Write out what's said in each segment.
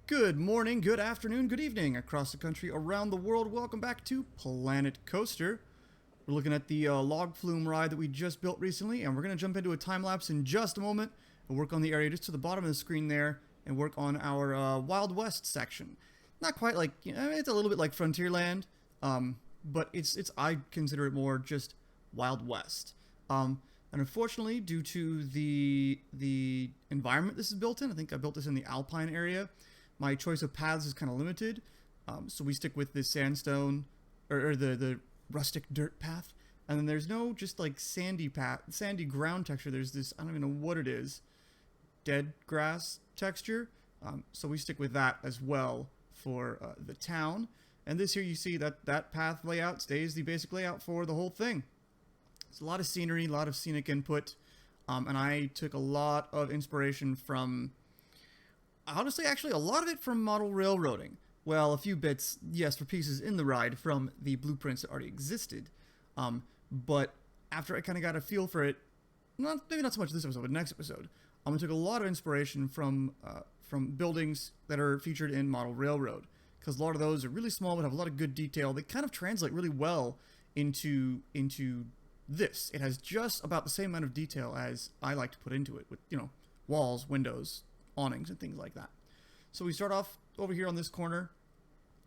Good morning, good afternoon, good evening across the country, around the world. Welcome back to Planet Coaster. We're looking at the log flume ride that we just built recently, and we're going to jump into a time lapse in just a moment and work on the area just to the bottom of the screen there and work on our Wild West section. Not quite like, it's a little bit like Frontierland, but I consider it more just Wild West. And unfortunately, due to the environment this is built in, I think I built this in the Alpine area, my choice of paths is kind of limited, so we stick with the sandstone, or the rustic dirt path, and then there's no just like sandy ground texture. There's this, I don't even know what it is, dead grass texture, so we stick with that as well for the town. And this here, you see that path layout stays the basic layout for the whole thing. It's a lot of scenery, a lot of scenic input, and I took a lot of inspiration from, honestly, actually, a lot of it from model railroading. Well, a few bits, yes, for pieces in the ride from the blueprints that already existed. But after I kind of got a feel for it, maybe not so much this episode, but next episode, I took a lot of inspiration from buildings that are featured in model railroad, because a lot of those are really small but have a lot of good detail. They kind of translate really well into this. It has just about the same amount of detail as I like to put into it, with walls, windows, awnings, and things like that. So we start off over here on this corner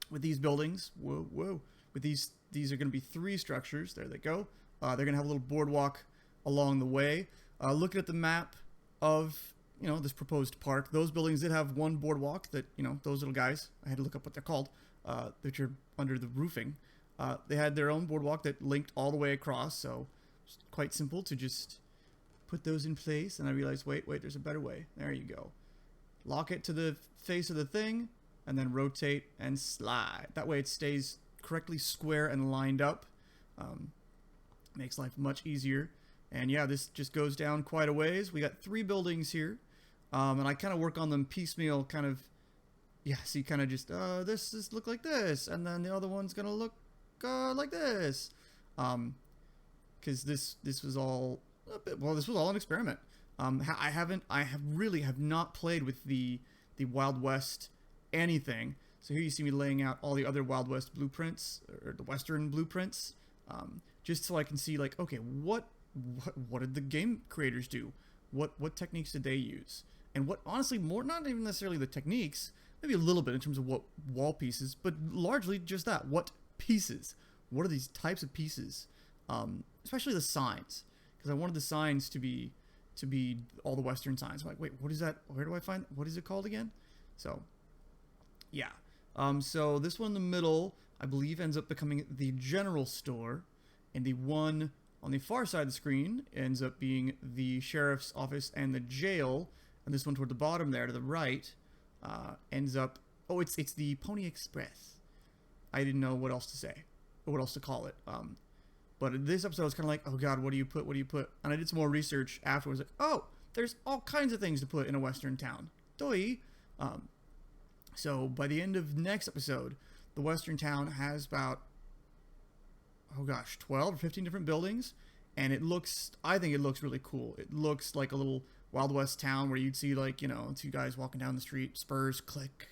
with these buildings. Whoa. With these are going to be 3 structures. There they go. They're going to have a little boardwalk along the way. Looking at the map of this proposed park, those buildings did have one boardwalk that, those little guys, I had to look up what they're called, that are under the roofing. They had their own boardwalk that linked all the way across, so it's quite simple to just put those in place. And I realized, wait, there's a better way. There you go. Lock it to the face of the thing, and then rotate and slide. That way it stays correctly square and lined up. Makes life much easier. And yeah, this just goes down quite a ways. We got 3 buildings here, and I kind of work on them piecemeal, kind of, see, kind of just, this look like this, and then the other one's gonna look like this. Because this was all this was all an experiment. I really have not played with the Wild West anything. So here you see me laying out all the other Wild West blueprints, or the Western blueprints, just so I can see, like, okay, what did the game creators do? What techniques did they use? And what, honestly, more, not even necessarily the techniques, maybe a little bit in terms of what wall pieces, but largely just that. What pieces? What are these types of pieces? Especially the signs, because I wanted the signs to be all the Western signs. I'm like, wait, what is that? Where do I find? What is it called again? So, yeah. So this one in the middle, I believe, ends up becoming the general store, and the one on the far side of the screen ends up being the sheriff's office and the jail, and this one toward the bottom there to the right ends up, it's the Pony Express. I didn't know what else to say, or what else to call it. But this episode was kind of like, oh god, what do you put? And I did some more research afterwards, like, oh, there's all kinds of things to put in a Western town. Doi. So by the end of next episode, the Western town has about, 12 or 15 different buildings, and I think it looks really cool. It looks like a little Wild West town where you'd see, like, 2 guys walking down the street, spurs, click,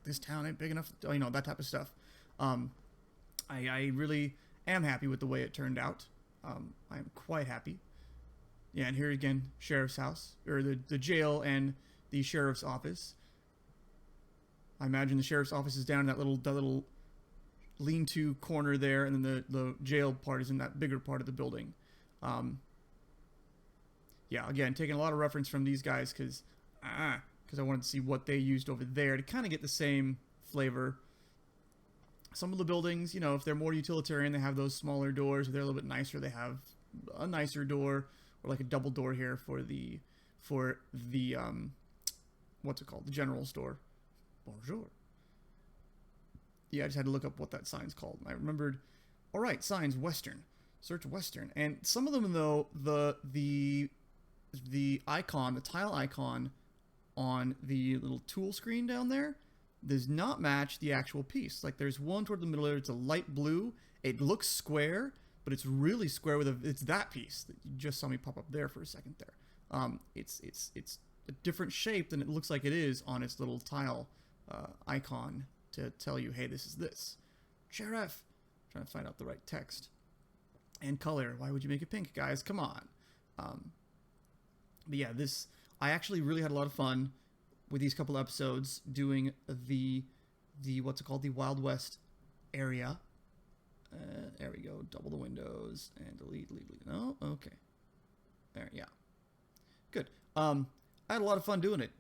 this town ain't big enough, that type of stuff. I really am happy with the way it turned out. I am quite happy. Yeah, and here again, sheriff's house, or the jail and the sheriff's office. I imagine the sheriff's office is down in that little lean-to corner there, and then the jail part is in that bigger part of the building. Yeah, again, taking a lot of reference from these guys because I wanted to see what they used over there to kind of get the same flavor. Some of the buildings, if they're more utilitarian, they have those smaller doors. If they're a little bit nicer, they have a nicer door, or like a double door here for the what's it called? The general store. Bonjour. Yeah, I just had to look up what that sign's called. I remembered, all right, signs, Western. Search Western. And some of them, though, the icon, the tile icon on the little tool screen down there does not match the actual piece. Like, there's one toward the middle there, it's a light blue. It looks square, but it's really square it's that piece that you just saw me pop up there for a second there. It's a different shape than it looks like it is on its little tile icon to tell you, hey, this is this. Sheriff! Trying to find out the right text. And color. Why would you make it pink, guys? Come on. But yeah, I actually really had a lot of fun with these couple episodes doing the what's it called? The Wild West area. There we go. Double the windows and delete. No? Okay. There, yeah. Good. I had a lot of fun doing it.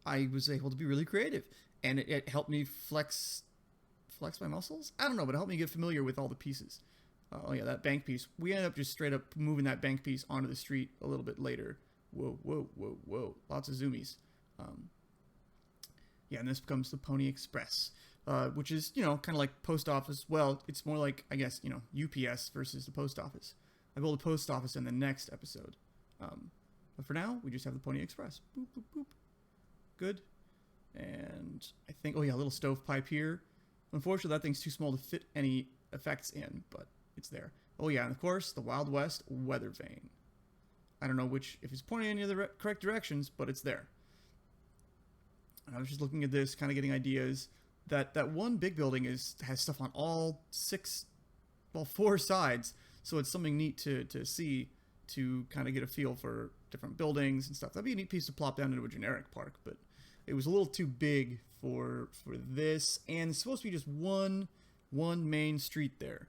I was able to be really creative, and it helped me flex my muscles? I don't know, but it helped me get familiar with all the pieces. Oh yeah, that bank piece. We ended up just straight up moving that bank piece onto the street a little bit later. Whoa. Lots of zoomies. Yeah, and this becomes the Pony Express, which is, kind of like post office. Well, it's more like, I guess, UPS versus the post office. I build a post office in the next episode. But for now, we just have the Pony Express. Boop, boop, boop. Good. And I think, oh yeah, a little stovepipe here. Unfortunately, that thing's too small to fit any effects in, but it's there. Oh yeah, and of course, the Wild West weather vane. I don't know if it's pointing in any of the correct directions, but it's there. And I was just looking at this, kind of getting ideas. That one big building has stuff on all four sides, so it's something neat to see, to kind of get a feel for different buildings and stuff. That'd be a neat piece to plop down into a generic park, but it was a little too big for this, and it's supposed to be just one main street there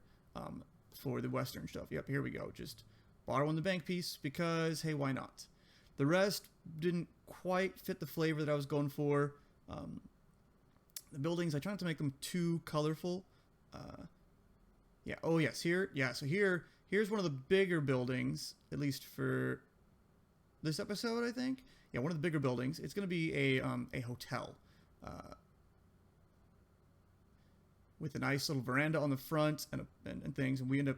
for the western stuff. Yep, here we go. Just borrowing the bank piece because, hey, why not? The rest didn't quite fit the flavor that I was going for. The buildings, I tried not to make them too colorful. Yeah, oh yes, here, yeah, so here's one of the bigger buildings, at least for this episode, I think. Yeah, one of the bigger buildings. It's going to be a hotel. With a nice little veranda on the front and things, and we end up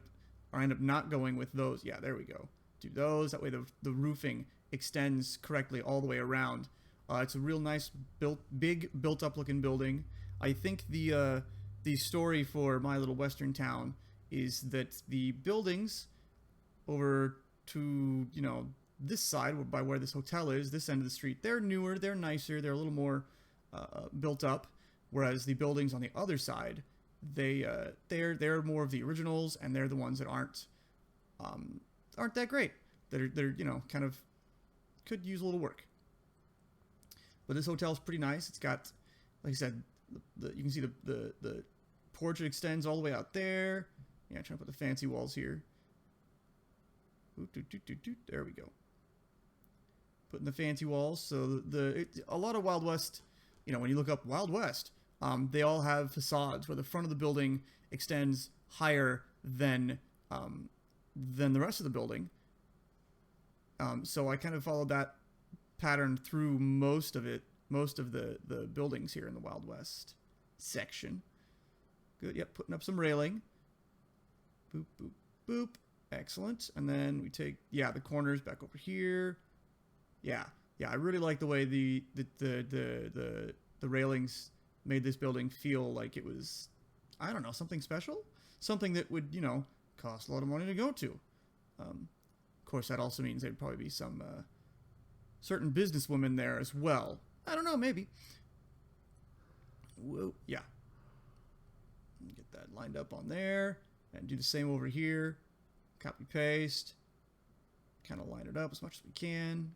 not going with those. Yeah, there we go. Do those. That way the roofing extends correctly all the way around. It's a real nice big built up looking building. I think the story for my little western town is that the buildings over to this side by where this hotel is, this end of the street, they're newer, they're nicer, they're a little more built up. Whereas the buildings on the other side, they're more of the originals, and they're the ones that aren't that great. They're kind of could use a little work. But this hotel's pretty nice. It's got, like I said, you can see the porch extends all the way out there. Yeah, trying to put the fancy walls here. There we go. Putting the fancy walls. So a lot of Wild West. When you look up Wild West, they all have facades where the front of the building extends higher than the rest of the building. So I kind of followed that pattern through most of the buildings here in the Wild West section. Good. Yep, putting up some railing. Boop, boop, boop. Excellent. And then we take, the corners back over here. Yeah, I really like the way the railings made this building feel like it was, I don't know, something special, something that would cost a lot of money to go to. Of course, that also means there'd probably be some certain businesswomen there as well. I don't know, maybe. Whoa, yeah. Get that lined up on there, and do the same over here. Copy paste. Kind of line it up as much as we can.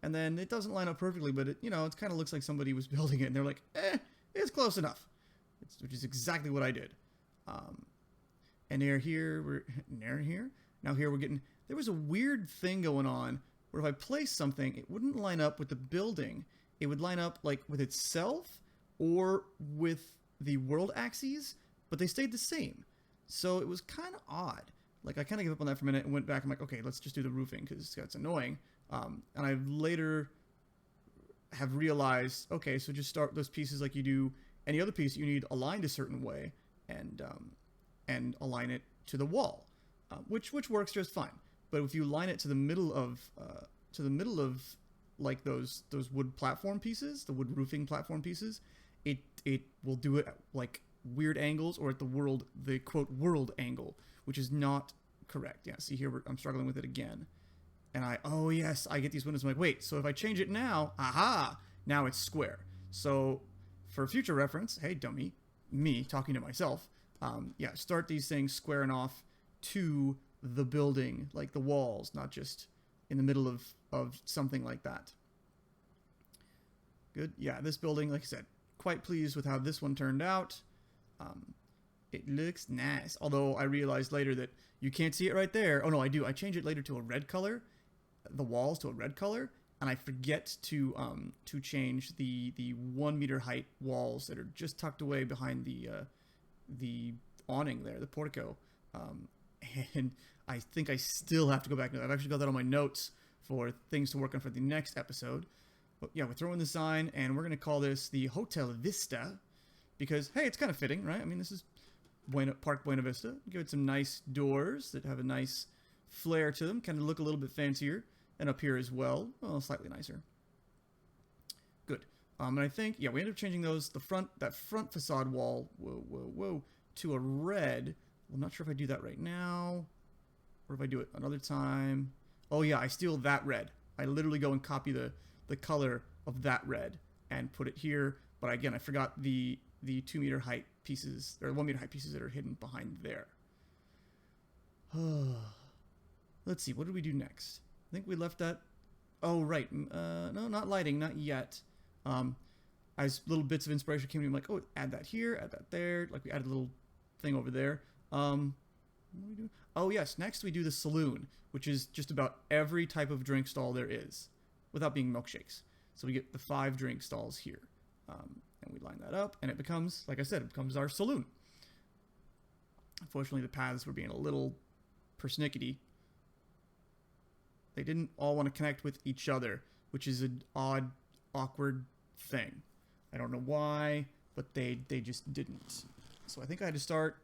And then it doesn't line up perfectly, but it kind of looks like somebody was building it, and they're like, it's close enough. Which is exactly what I did. And here. Now here we're getting, there was a weird thing going on where if I placed something, it wouldn't line up with the building. It would line up like with itself or with the world axes, but they stayed the same. So it was kind of odd. Like, I kind of gave up on that for a minute and went back. I'm like, okay, let's just do the roofing because that's annoying. And I later have realized, okay, so just start those pieces like you do any other piece you need aligned a certain way, and align it to the wall, which works just fine. But if you line it to the middle of like those wood platform pieces, the wood roofing platform pieces, it will do it at like weird angles or at the quote world angle, which is not correct. Yeah, see here I'm struggling with it again. And oh yes, I get these windows. I'm like, wait, so if I change it now, aha, Now it's square. So for future reference, hey dummy, me talking to myself, yeah, start these things squaring off to the building, like the walls, not just in the middle of something like that. Good. Yeah, this building, like I said, quite pleased with how this one turned out. It looks nice. Although I realized later that you can't see it right there. Oh no, I do. I change it later to a red color, the walls to a red color, and I forget to change the 1 meter height walls that are just tucked away behind the awning there, the portico. And I think I still have to go back. I've actually got that on my notes for things to work on for the next episode. But yeah, we're throwing the sign, and we're going to call this the Hotel Vista because, hey, it's kind of fitting, right? I mean, this is Park Buena Vista. Give it some nice doors that have a nice flair to them, kind of look a little bit fancier. And up here as well, slightly nicer. Good. And I think, yeah, we ended up changing those, that front facade wall, to a red. I'm not sure if I do that right now, or if I do it another time. Oh yeah, I steal that red. I literally go and copy the color of that red and put it here. But again, I forgot the 2 meter height pieces, or 1 meter height pieces that are hidden behind there. Let's see, what did we do next? I think we left that. Oh, right. No, not lighting, not yet. As little bits of inspiration came to me, I'm like, oh, add that here, add that there. Like we added a little thing over there. What do we do? Oh, yes. Next we do the saloon, which is just about every type of drink stall there is, without being milkshakes. So we get the 5 drink stalls here. And we line that up, and it becomes, like I said, it becomes our saloon. Unfortunately, the paths were being a little persnickety. They didn't all want to connect with each other, which is an odd, awkward thing. I don't know why, but they just didn't. So I think I had to start...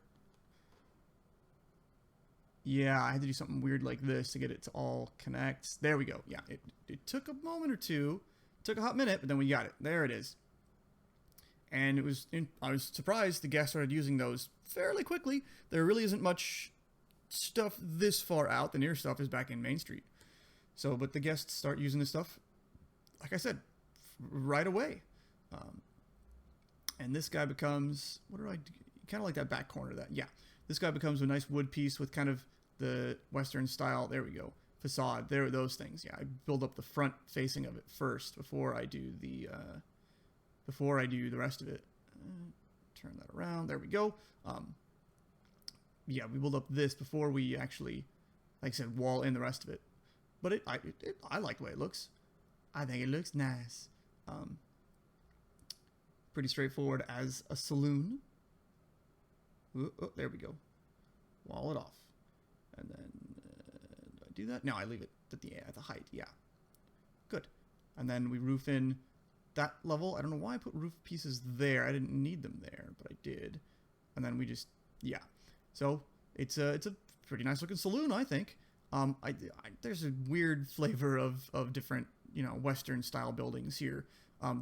Yeah, I had to do something weird like this to get it to all connect. There we go. Yeah, it took a moment or two. Took a hot minute, but then we got it. There it is. And I was surprised the guests started using those fairly quickly. There really isn't much stuff this far out. The near stuff is back in Main Street. So, but the guests start using this stuff, like I said, right away. And this guy becomes, what do I do? Kind of like that back corner of that. Yeah. This guy becomes a nice wood piece with kind of the Western style. There we go. Facade. There are those things. Yeah. I build up the front facing of it first before I do the rest of it. Turn that around. There we go. Yeah, we build up this before we actually, like I said, wall in the rest of it. But I like the way it looks. I think it looks nice. Pretty straightforward as a saloon. Oh, there we go. Wall it off. And then, do I do that? No, I leave it at the height. Yeah. Good. And then we roof in that level. I don't know why I put roof pieces there. I didn't need them there, but I did. And then we just, yeah. So it's a pretty nice looking saloon, I think. There's a weird flavor of different, Western style buildings here.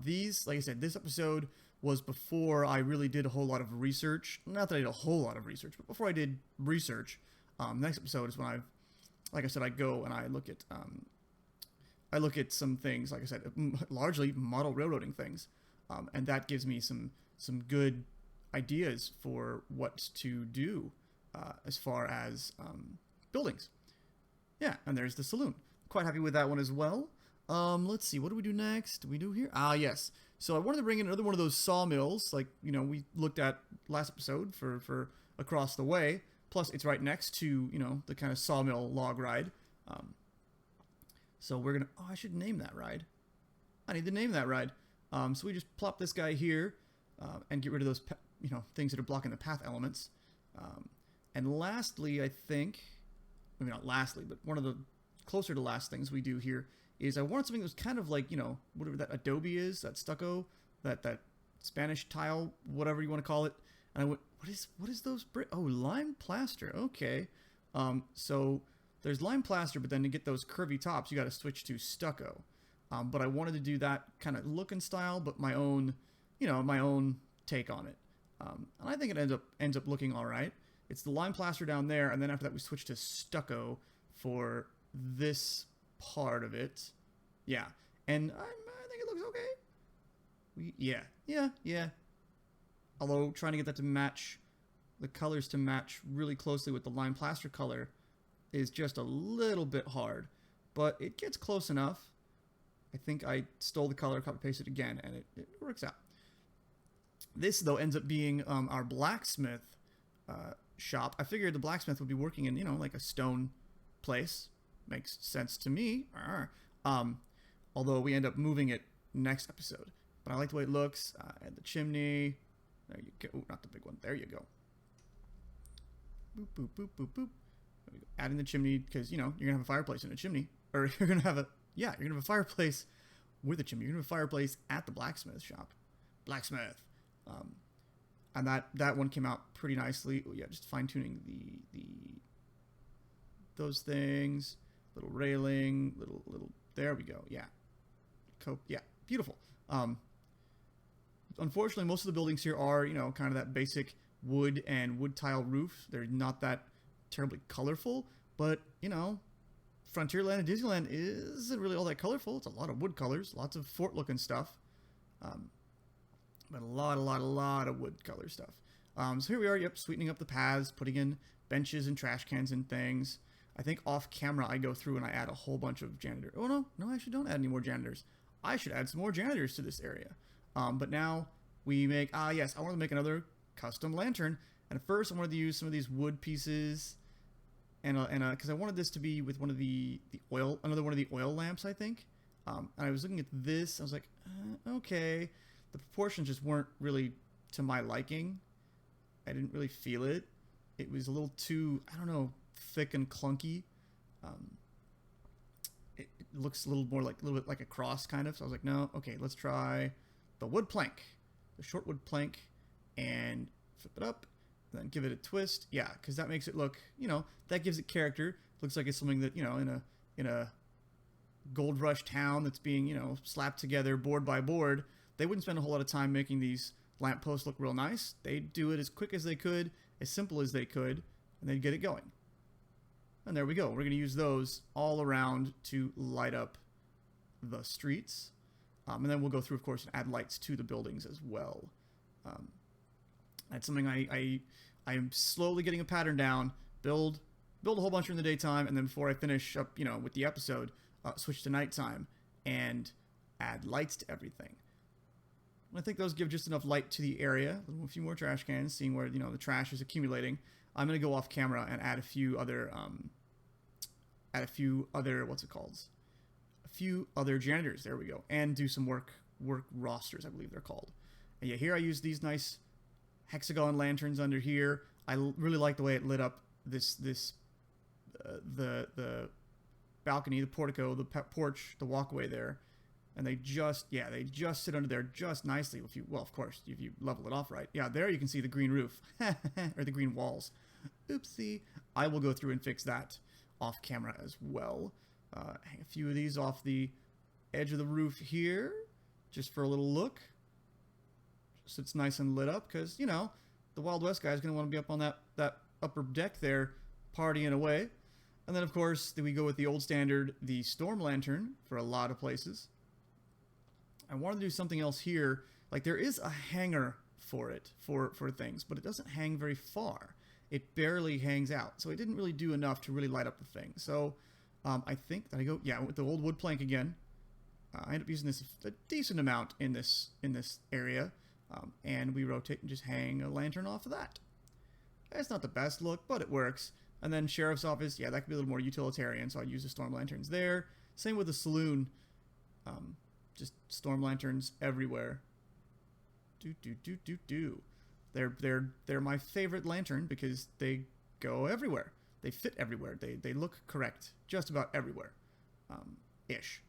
These, like I said, this episode was before I really did a whole lot of research. Not that I did a whole lot of research, but before I did research, next episode is when like I said, I go and I look at some things, like I said, largely model railroading things. And that gives me some good ideas for what to do as far as buildings. Yeah, and there's the saloon. Quite happy with that one as well. Let's see, what do we do next? Do we do here? Ah, yes. So I wanted to bring in another one of those sawmills, like, we looked at last episode for across the way. Plus, it's right next to, the kind of sawmill log ride. So we're going to... Oh, I should name that ride. I need to name that ride. So we just plop this guy here and get rid of those, things that are blocking the path elements. And lastly, I think... Maybe not lastly, but one of the closer to last things we do here is I wanted something that was kind of like, whatever that adobe is, that stucco, that Spanish tile, whatever you want to call it. And I went, what is those oh, lime plaster. Okay. So there's lime plaster, but then to get those curvy tops, you got to switch to stucco. But I wanted to do that kind of look and style, but my own, my own take on it. And I think it ends up looking all right. It's the lime plaster down there, and then after that we switch to stucco for this part of it. Yeah, and I think it looks okay. Yeah. Although trying to get that to match, the colors to match really closely with the lime plaster color is just a little bit hard. But it gets close enough. I think I stole the color, copy pasted it again, and it works out. This, though, ends up being our blacksmith shop. I figured the blacksmith would be working in, like a stone place. Makes sense to me. Although we end up moving it next episode. But I like the way it looks. And the chimney. There you go. Ooh, not the big one. There you go. Boop, boop, boop, boop, boop. There we go. Adding the chimney because, you're going to have a fireplace in a chimney. Or you're going to have you're going to have a fireplace with a chimney. You're going to have a fireplace at the blacksmith shop. Blacksmith. And that one came out pretty nicely. Oh, yeah, just fine-tuning those things. Little railing, little, there we go. Yeah. Yeah, beautiful. Unfortunately, most of the buildings here are, kind of that basic wood and wood tile roof. They're not that terribly colorful, but, Frontierland and Disneyland isn't really all that colorful. It's a lot of wood colors, lots of fort-looking stuff. But a lot of wood color stuff. So here we are, sweetening up the paths, putting in benches and trash cans and things. I think off camera I go through and I add a whole bunch of janitors. Oh, no, I actually don't add any more janitors. I should add some more janitors to this area. But now we make, yes, I want to make another custom lantern. And at first I wanted to use some of these wood pieces and because I wanted this to be with one of another one of the oil lamps, I think. And I was looking at this, I was like, okay. The proportions just weren't really to my liking. I didn't really feel it. It was a little too, I don't know, thick and clunky. It looks a little bit like a cross kind of. So I was like, no, okay, let's try the wood plank, the short wood plank, and flip it up, and then give it a twist. Yeah, because that makes it look, that gives it character. Looks like it's something that, in a gold rush town that's being, slapped together board by board. They wouldn't spend a whole lot of time making these lampposts look real nice. They'd do it as quick as they could, as simple as they could, and they'd get it going. And there we go. We're going to use those all around to light up the streets. And then we'll go through, of course, and add lights to the buildings as well. That's something I am slowly getting a pattern down. Build a whole bunch in the daytime, and then before I finish up, with the episode, switch to nighttime and add lights to everything. I think those give just enough light to the area. A few more trash cans, seeing where, the trash is accumulating. I'm going to go off camera and add a few other, what's it called? A few other janitors, there we go. And do some work rosters, I believe they're called. And yeah, here I use these nice hexagon lanterns under here. I really like the way it lit up the balcony, the portico, the porch, the walkway there. And they just sit under there just nicely. If you level it off right. Yeah, there you can see the green roof. Or the green walls. Oopsie. I will go through and fix that off camera as well. Hang a few of these off the edge of the roof here. Just for a little look. Just so it's nice and lit up. Because, the Wild West guy is going to want to be up on that upper deck there partying away. And then, of course, we go with the old standard, the storm lantern for a lot of places. I wanted to do something else here. Like, there is a hanger for it, for things, but it doesn't hang very far. It barely hangs out. So it didn't really do enough to really light up the thing. So I think that I go, with the old wood plank again. I end up using this a decent amount in this area. And we rotate and just hang a lantern off of that. It's not the best look, but it works. And then Sheriff's Office, that could be a little more utilitarian, so I'd use the storm lanterns there. Same with the Saloon. Just storm lanterns everywhere. They're my favorite lantern because they go everywhere. They fit everywhere. They look correct just about everywhere. Ish.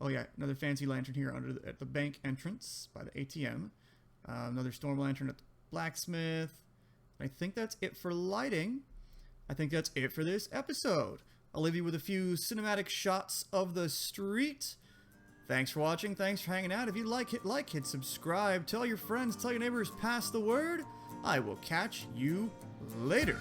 Oh yeah, another fancy lantern here at the bank entrance by the ATM. Another storm lantern at the blacksmith. I think that's it for lighting. I think that's it for this episode. I'll leave you with a few cinematic shots of the street. Thanks for watching. Thanks for hanging out. If you like, hit subscribe. Tell your friends, tell your neighbors, pass the word. I will catch you later.